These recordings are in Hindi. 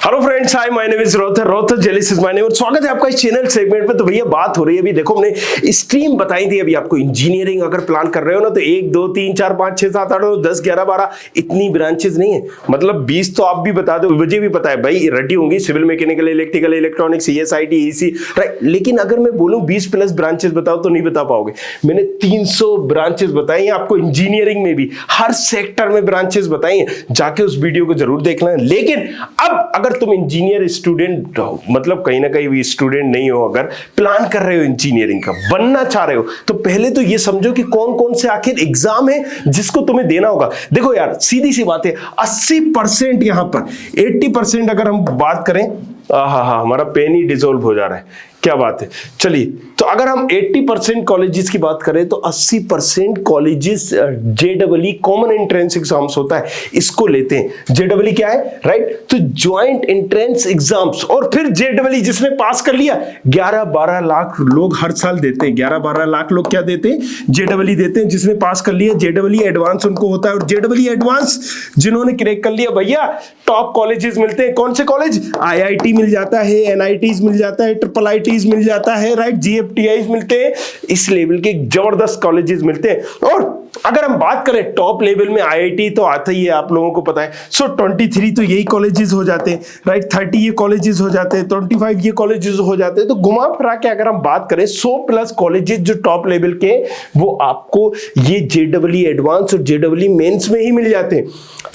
Hello friends, hi my name is रोहतर, रोहतर जेलिस इज माय नेम और स्वागत है आपका इस चैनल सेगमेंट पे। तो भैया बात हो रही है अभी, देखो हमने स्ट्रीम बताई थी अभी आपको। इंजीनियरिंग अगर प्लान कर रहे हो ना तो 1 2 3 4 5 6 7 8 9 10 11 12 इतनी ब्रांचेस नहीं है, मतलब 20 तो आप भी बता दो, मुझे भी पता है भाई, रटी होंगी civil, mechanical, electrical, electronics, CSIT, EC, right. लेकिन अगर मैं बोलूं 20 प्लस ब्रांचेस बताओ तो नहीं बता पाओगे। मैंने 300 ब्रांचेस बताई हैं आपको, इंजीनियरिंग में भी हर सेक्टर में ब्रांचेस बताई हैं, जाके उस वीडियो को जरूर देखना है। लेकिन अब अगर तुम इंजीनियर स्टूडेंट हो, मतलब कहीं ना कहीं भी स्टूडेंट नहीं हो, अगर प्लान कर रहे हो इंजीनियरिंग का, बनना चाह रहे हो, तो पहले तो ये समझो कि कौन कौन से आखिर एग्जाम है जिसको तुम्हें देना होगा। देखो यार, सीधी सी बात है, 80% यहां पर 80% अगर हम बात करें, हमारा पेन ही डिसॉल्व हो जा रहा है, क्या बात है। चलिए, तो अगर हम 80% कॉलेजेस की बात करें तो 80% कॉलेजेस जेडबलई कॉमन एंट्रेंस एग्जाम्स होता है, इसको लेते हैं। जेडबलई क्या है, राइट? तो ज्वाइंट एंट्रेंस एग्जाम्स। और फिर जेडबलई जिसने पास कर लिया, 11-12 लाख लोग हर साल देते हैं। 11-12 लाख लोग क्या देते हैं? जेडबलई देते हैं। जिसने पास कर लिया जेडबलई एडवांस उनको होता है। और जेडबलई एडवांस जिन्होंने क्रैक कर लिया भैया, टॉप कॉलेजेस मिलते हैं। कौन से कॉलेज? आईआईटी मिल जाता है, एनआईटीज मिल जाता है, ट्रिपल आईटीज मिल जाता है, राइट, जीएफटीआईज मिलते हैं। इस लेवल के जबरदस्त कॉलेजेस मिलते हैं। और अगर हम बात करें टॉप लेवल में, आईआईटी तो आता ही है, आप लोगों को पता है। सो 23 तो यही कॉलेजेस हो जाते हैं, राइट। 30 ये कॉलेजेस हो जाते हैं, 25 ये कॉलेजेस हो जाते हैं। तो घुमा फिरा के अगर हम बात करें 100 प्लस कॉलेजेस जो टॉप लेवल के, वो आपको ये जेडबलई एडवांस और जेडबलई मेंस में ही मिल जाते हैं।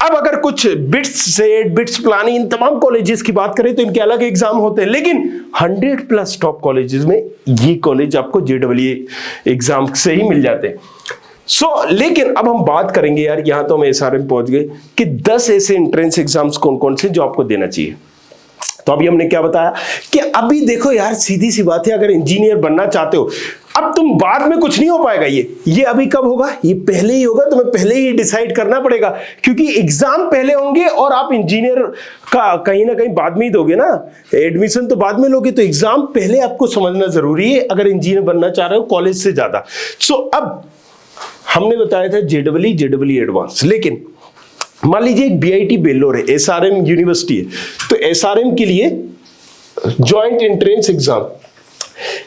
अब अगर कुछ बिट्स सेट, बिट्स प्लानिंग, इन तमाम कॉलेजेस की बात करें तो इनके अलग एग्जाम होते हैं। लेकिन 100 प्लस टॉप कॉलेजेस में ये कॉलेज आपको जेडबलई एग्जाम से ही मिल जाते हैं। लेकिन अब हम बात करेंगे यार, यहां तो हम एसआरएम पहुंच गए कि 10 ऐसे एंट्रेंस एग्जाम्स कौन कौन से जो आपको देना चाहिए। तो अभी हमने क्या बताया कि अभी देखो यार, सीधी सी बात है, अगर इंजीनियर बनना चाहते हो, अब तुम बाद में कुछ नहीं हो पाएगा। ये अभी कब होगा? ये पहले ही होगा। तुम्हें पहले ही डिसाइड करना पड़ेगा, क्योंकि एग्जाम पहले होंगे और आप इंजीनियर का कहीं ना कहीं बाद में ही दोगे ना, एडमिशन तो बाद में लोगे। तो एग्जाम पहले आपको समझना जरूरी है अगर इंजीनियर बनना चाह रहे हो, कॉलेज से ज्यादा। अब हमने बताया था जेडबलई एडवांस, लेकिन मान लीजिए एक बीआईटी बेल्लोर है, एसआरएम यूनिवर्सिटी है, तो एसआरएम के लिए ज्वाइंट एंट्रेंस एग्जाम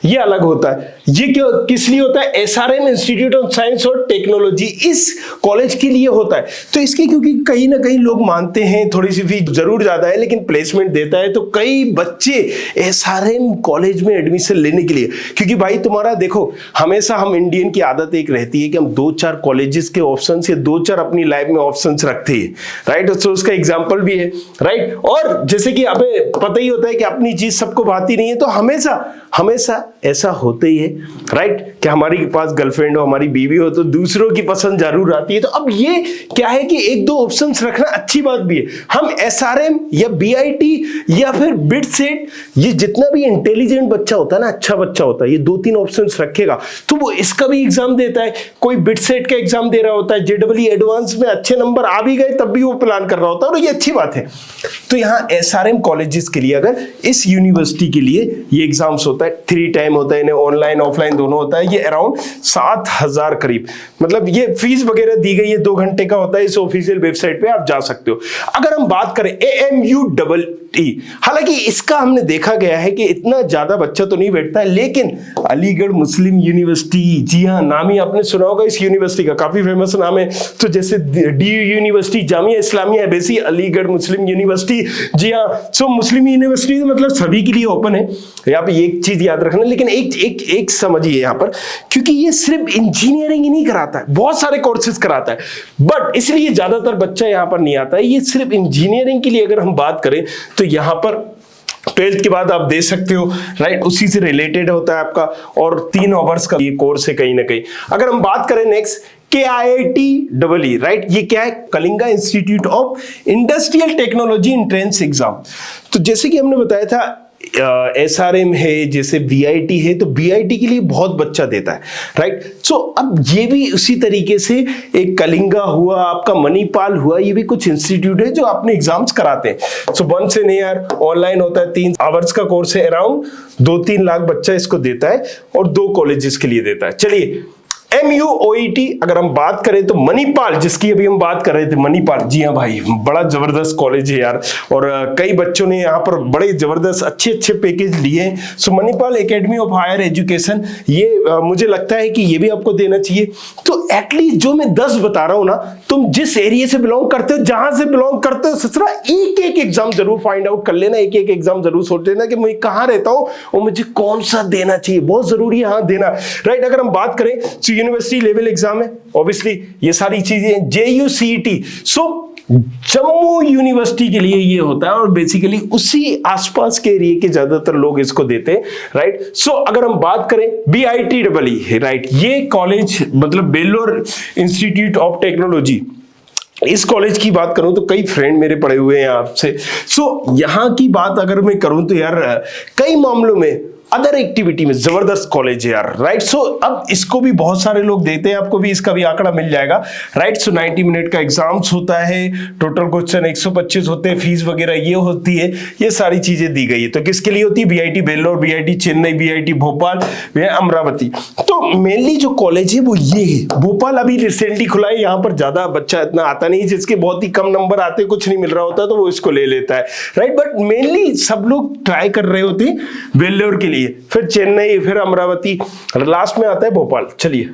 ये अलग होता है। ये क्यों, किस लिए होता है? एसआरएम इंस्टीट्यूट ऑफ साइंस और टेक्नोलॉजी, इस कॉलेज के लिए होता है। तो इसके क्योंकि कहीं ना कहीं लोग मानते हैं थोड़ी सी फीस जरूर ज्यादा है, लेकिन प्लेसमेंट देता है, तो कई बच्चे एसआरएम कॉलेज में एडमिशन लेने के लिए, क्योंकि भाई तुम्हारा देखो, हमेशा हम इंडियन की आदत एक रहती है कि हम 2-4 कॉलेजेस के ऑप्शन या 2-4 अपनी लाइफ में ऑप्शन रखते हैं, राइट। तो उसका एग्जाम्पल भी है, राइट। और जैसे कि हमें पता ही होता है कि अपनी चीज सबको भाती नहीं है, तो हमेशा ऐसा होता ही है, राइट, कि हमारे पास गर्लफ्रेंड हो, हमारी बीवी हो, तो दूसरों की पसंद जरूर आती है। तो अब ये क्या है कि 1-2 ऑप्शंस रखना अच्छी बात भी है। हम एसआरएम या बीआईटी या फिर बिटसेट, ये जितना भी इंटेलिजेंट बच्चा होता है ना, अच्छा बच्चा होता है, ये 2-3 ऑप्शंस रखेगा तो वो इसका भी एग्जाम देता है। कोई बिटसेट का एग्जाम दे रहा होता है, जेडबलई एडवांस में अच्छे नंबर आ भी गए तब भी वो प्लान कर रहा होता है, और ये अच्छी बात है। तो यहाँ एसआरएम कॉलेजेस के लिए, अगर इस यूनिवर्सिटी के लिए ये एग्जाम्स होता है, 3 टाइम होता है, इन्हें ऑनलाइन ऑफलाइन दोनों होता है। ये अराउंड 7000 करीब, मतलब ये फीस वगैरह दी गई है, 2 घंटे का होता है। इस ऑफिशियल वेबसाइट पे आप जा सकते हो। अगर हम बात करें AMUEE, हालांकि इसका हमने देखा गया है कि इतना ज्यादा बच्चा तो नहीं बैठता है, लेकिन अलीगढ़ मुस्लिम यूनिवर्सिटी, जी हाँ, नाम ही आपने सुना होगा इस यूनिवर्सिटी का, काफी फेमस नाम है। तो जैसे DU यूनिवर्सिटी, जामिया इस्लामिया बेसी, अलीगढ़ मुस्लिम यूनिवर्सिटी, जी हाँ। सो मुस्लिम यूनिवर्सिटी मतलब सभी के लिए ओपन है, यहाँ पे एक चीज याद रखना। लेकिन एक समझिए यहाँ पर, क्योंकि ये सिर्फ इंजीनियरिंग ही नहीं कराता है, बहुत सारे कोर्सेज कराता है, बट इसलिए ज्यादातर बच्चा यहाँ पर नहीं आता है। ये सिर्फ इंजीनियरिंग के लिए अगर हम बात करें तो यहाँ पर 12th के बाद आप दे सकते हो, राइट, उसी से रिलेटेड होता है आपका, और 3 आवर्स का ये कोर्स है कहीं ना कहीं। अगर हम बात करें नेक्स्ट KIIT, राइट, ये क्या है? Kalinga institute of industrial technology entrance exam. तो जैसे कि हमने बताया था एसआरएम है, जैसे बीआईटी है, तो बीआईटी के लिए बहुत बच्चा देता है, राइट। सो अब ये भी उसी तरीके से, एक कलिंगा हुआ, आपका मणिपाल हुआ, ये भी कुछ इंस्टीट्यूट है जो अपने एग्जाम्स कराते हैं। सो 1 से नहीं यार, ऑनलाइन होता है, 3 आवर्स का कोर्स है, अराउंड 2-3 लाख बच्चा इसको देता है, और 2 कॉलेजेस के लिए देता है। चलिए, MUOET अगर हम बात करें तो मणिपाल, जिसकी अभी हम बात कर रहे थे, मणिपाल, जी हाँ भाई, बड़ा जबरदस्त कॉलेज है यार, और कई बच्चों ने यहाँ पर बड़े जबरदस्त अच्छे अच्छे पैकेज लिए हैं। So Manipal academy of higher education, ये मुझे लगता है कि ये भी आपको देना चाहिए। तो एटलीस्ट जो मैं 10 बता रहा हूँ ना, तुम जिस एरिया से बिलोंग करते हो, जहां से बिलोंग करते हो, ससुरा एक एक एग्जाम जरूर फाइंड आउट कर लेना, एक एक एग्जाम जरूर सोच लेना कि मैं कहाँ रहता हूँ और मुझे कौन सा देना चाहिए, बहुत जरूरी है हाँ देना, राइट। अगर हम बात करें तो यूनिवर्सिटी लेवल एग्जाम है, ऑब्वियसली ये सारी चीजें JUCET, सो जम्मू यूनिवर्सिटी के लिए ये होता है, और बेसिकली उसी आसपास के एरिया के ज्यादातर लोग इसको देते हैं, राइट। सो अगर हम बात करें BITEE, राइट, ये कॉलेज मतलब बेल्लोर इंस्टीट्यूट ऑफ टेक्नोलॉजी, इस कॉलेज की बात करूं तो कई फ्रेंड मेरे पढ़े हुए हैं आपसे। सो यहां की बात अगर मैं करूं तो यार कई मामलों में अदर एक्टिविटी में जबरदस्त कॉलेज है यार, राइट। सो अब इसको भी बहुत सारे लोग देते हैं, आपको भी इसका भी आंकड़ा मिल जाएगा, राइट। सो 90 मिनट का एग्जाम्स होता है, टोटल क्वेश्चन 125 होते हैं, फीस वगैरह ये होती है, ये सारी चीजें दी गई है। तो किसके लिए होती है? BIT Vellore, BIT Chennai, BIT Bhopal, Amravati. तो मेनली जो कॉलेज है वो ये है। भोपाल अभी रिसेंटली खुला है, यहाँ पर ज्यादा बच्चा इतना आता नहीं, जिसके बहुत ही कम नंबर आते, कुछ नहीं मिल रहा होता तो वो इसको ले लेता है, राइट। बट मेनली सब लोग ट्राई कर रहे होते हैं बेल्लोर के लिए, फिर चेन्नई, फिर अमरावती, लास्ट में आता है भोपाल। चलिए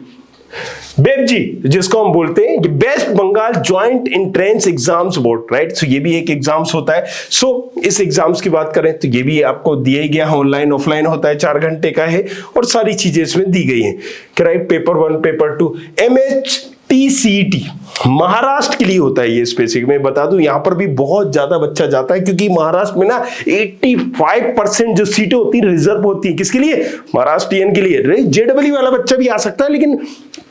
बेबजी, जिसको हम बोलते हैं West Bengal joint entrance exams board, right. So ये भी एक एग्जाम्स होता है। सो इस एग्जाम्स की बात करें तो ये भी आपको दिया ही गया, ऑनलाइन ऑफलाइन होता है, 4 घंटे का है, और सारी चीजें इसमें दी गई हैं, right. Paper 1, paper 2, MHTCET Maharashtra के लिए होता है ये स्पेसिफिक। मैं बता दूं यहां पर भी बहुत ज्यादा बच्चा जाता है, क्योंकि महाराष्ट्र में ना 85% जो सीटें होती है रिजर्व होती है, किसके लिए? महाराष्ट्रियन के लिए। JEE वाला बच्चा भी आ सकता है, लेकिन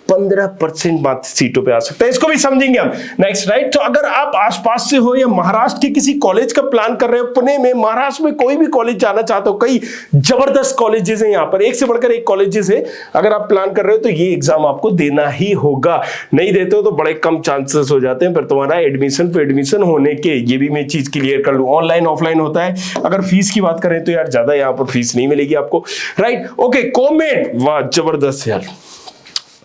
15% मात्र सीटों पे आ सकता है, इसको भी समझेंगे हम नेक्स्ट, राइट। तो अगर आप आसपास से हो या महाराष्ट्र के किसी कॉलेज का प्लान कर रहे हो, पुणे में, महाराष्ट्र में कोई भी कॉलेज जाना चाहते हो, कई जबरदस्त कॉलेजेस हैं यहाँ पर, एक से बढ़कर एक कॉलेजेस है, अगर आप प्लान कर रहे हो तो ये एग्जाम आपको देना ही होगा। नहीं देते हो तो बड़े कम चांसेस हो जाते हैं फिर तुम्हारा एडमिशन होने के। ये भी मैं चीज क्लियर कर लूं, ऑनलाइन ऑफलाइन होता है। अगर फीस की बात करें तो यार ज्यादा यहाँ पर फीस नहीं मिलेगी आपको, राइट। ओके, कॉमेट, वाह जबरदस्त यार।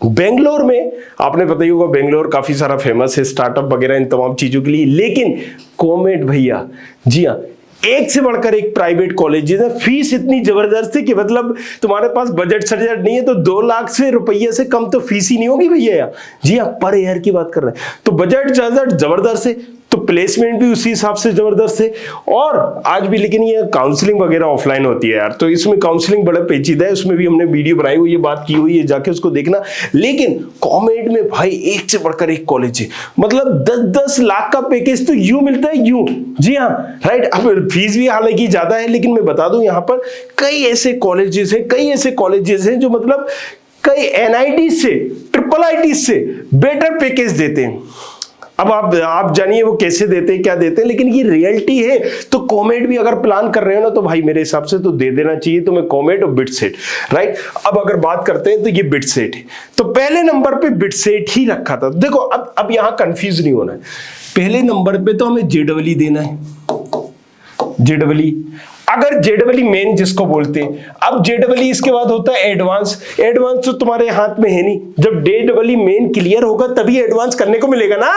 बेंगलोर में आपने पता ही होगा, बेंगलोर काफी सारा फेमस है स्टार्टअप वगैरह इन तमाम चीजों के लिए, लेकिन कॉमेट भैया, जी हाँ, एक से बढ़कर एक प्राइवेट कॉलेज है, फीस इतनी जबरदस्त है कि मतलब तुम्हारे पास बजट सजट नहीं है तो 2 लाख से रुपये से कम तो फीस ही नहीं होगी भैया। जी हाँ, पर ईयर की बात कर रहे हैं, तो बजट जबरदस्त है, तो प्लेसमेंट भी उसी हिसाब से जबरदस्त है। और आज भी लेकिन ये काउंसलिंग वगैरह ऑफलाइन होती है यार, तो इसमें काउंसलिंग बड़ा पेचीदा है, उसमें भी हमने वीडियो बनाई हुई है, बात की हुई है, जाके उसको देखना। लेकिन कॉमेट में भाई एक से बढ़कर एक कॉलेज है, मतलब 10-10 लाख का पैकेज तो यूं मिलता है, यूं। जी हाँ, राइट। अब फीस भी हालांकि ज्यादा है, लेकिन मैं बता दूं यहाँ पर कई ऐसे कॉलेजेस हैं जो मतलब कई NIT से, IIIT से बेटर पैकेज देते हैं। अब आप जानिए वो कैसे देते हैं, क्या देते हैं, लेकिन ये रियलिटी है। तो कॉमेट भी अगर प्लान कर रहे हो ना, तो भाई मेरे हिसाब से तो दे देना चाहिए तुम्हें कॉमेट और बिटसेट, राइट। अब अगर बात करते हैं तो ये बिटसेट है, तो पहले नंबर पे बिटसेट ही रखा था। देखो अब यहां कंफ्यूज नहीं होना है, पहले नंबर पे तो हमें JEE देना है, JEE। अगर JEE मेन जिसको बोलते हैं, अब JEE इसके बाद होता है एडवांस तो तुम्हारे हाथ में है नहीं, जब JEE मेन क्लियर होगा तभी एडवांस करने को मिलेगा ना।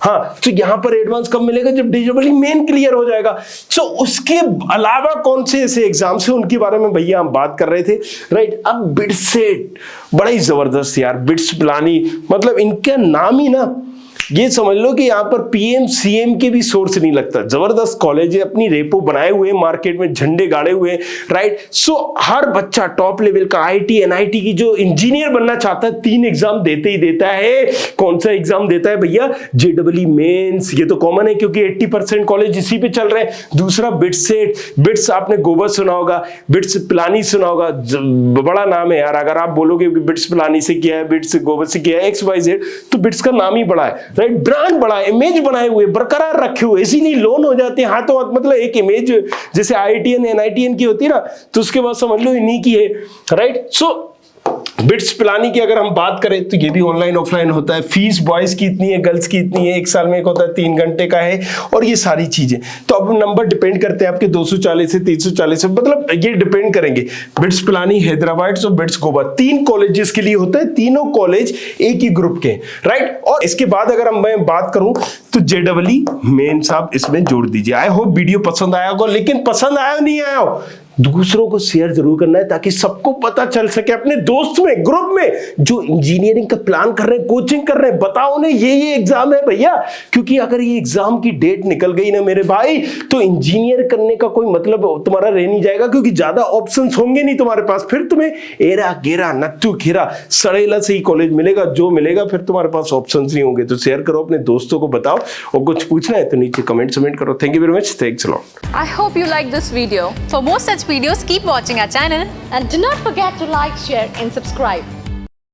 हाँ, तो यहां पर एडवांस कब मिलेगा? जब JEE मेन क्लियर हो जाएगा। तो उसके अलावा कौन से ऐसे एग्जाम्स हैं उनके बारे में भैया हम बात कर रहे थे, राइट। अब बिटसेट बड़ा ही जबरदस्त यार, बिट्स पिलानी, मतलब इनका नाम ही ना, ये समझ लो कि यहाँ पर PM CM के भी सोर्स नहीं लगता। जबरदस्त कॉलेज है, अपनी रेपो बनाए हुए, मार्केट में झंडे गाड़े हुए, राइट। सो हर बच्चा टॉप लेवल का IIT NIT की जो इंजीनियर बनना चाहता है 3 एग्जाम देते ही देता है। कौन सा एग्जाम देता है भैया? JEE मेंस, ये तो कॉमन है क्योंकि 80% कॉलेज इसी पे चल रहे हैं। दूसरा बिटसेट, बिट्स आपने गोबर सुना होगा, बिट्स पिलानी सुना होगा, बड़ा नाम है यार। अगर आप बोलोगे बिट्स पिलानी से किया है, बिट्स गोबर से किया है, XYZ, तो बिट्स का नाम ही बड़ा है, राइट। ब्रांड बड़ा है, इमेज बनाए हुए, बरकरार रखे हुए, ऐसी नहीं लोन हो जाते हैं हाथों हाथ। मतलब एक इमेज जैसे IITN NITN की होती है ना, तो उसके बाद समझ लो इन्हीं की है, राइट। सो बिट्स प्लानिंग की अगर हम बात करें तो ये भी ऑनलाइन ऑफलाइन होता है। फीस बॉयज की इतनी है, गर्ल्स की इतनी है, एक साल में एक होता है 3 घंटे का है, और ये सारी चीजें। तो अब नंबर डिपेंड करते हैं आपके 240 से 340 से, मतलब ये डिपेंड करेंगे। बिट्स प्लानिंग हैदराबाद और बिट्स गोवा 3 कॉलेजेस के लिए होता है, तीनों कॉलेज एक ही ग्रुप के, राइट। और इसके बाद अगर मैं बात करूं तो जेडब्ल्यू मेन साहब इसमें जोड़ दीजिए। आई होप वीडियो पसंद आया होगा, लेकिन पसंद आया नहीं आया हो दूसरों को शेयर जरूर करना है ताकि सबको पता चल सके, अपने दोस्त में, ग्रुप में जो इंजीनियरिंग का प्लान कर रहे हैं, कोचिंग कर रहे हैं, बताओ उन्हें ये एग्जाम है भैया। क्योंकि अगर ये एग्जाम की डेट निकल गई ना मेरे भाई, तो इंजीनियर करने का कोई मतलब तुम्हारा रह नहीं जाएगा, क्योंकि ज्यादा ऑप्शंस होंगे नहीं तुम्हारे पास। फिर तुम्हें एरा गेरा नत्थु खीरा सड़ेला से ही कॉलेज मिलेगा, जो मिलेगा, फिर तुम्हारे पास ऑप्शन नहीं होंगे। तो शेयर करो, अपने दोस्तों को बताओ, और कुछ पूछना है तो नीचे कमेंट करो। Thank you very much, thanks a lot. I hope you like this video. For more such videos, keep watching our channel. And do not forget to like, share and subscribe.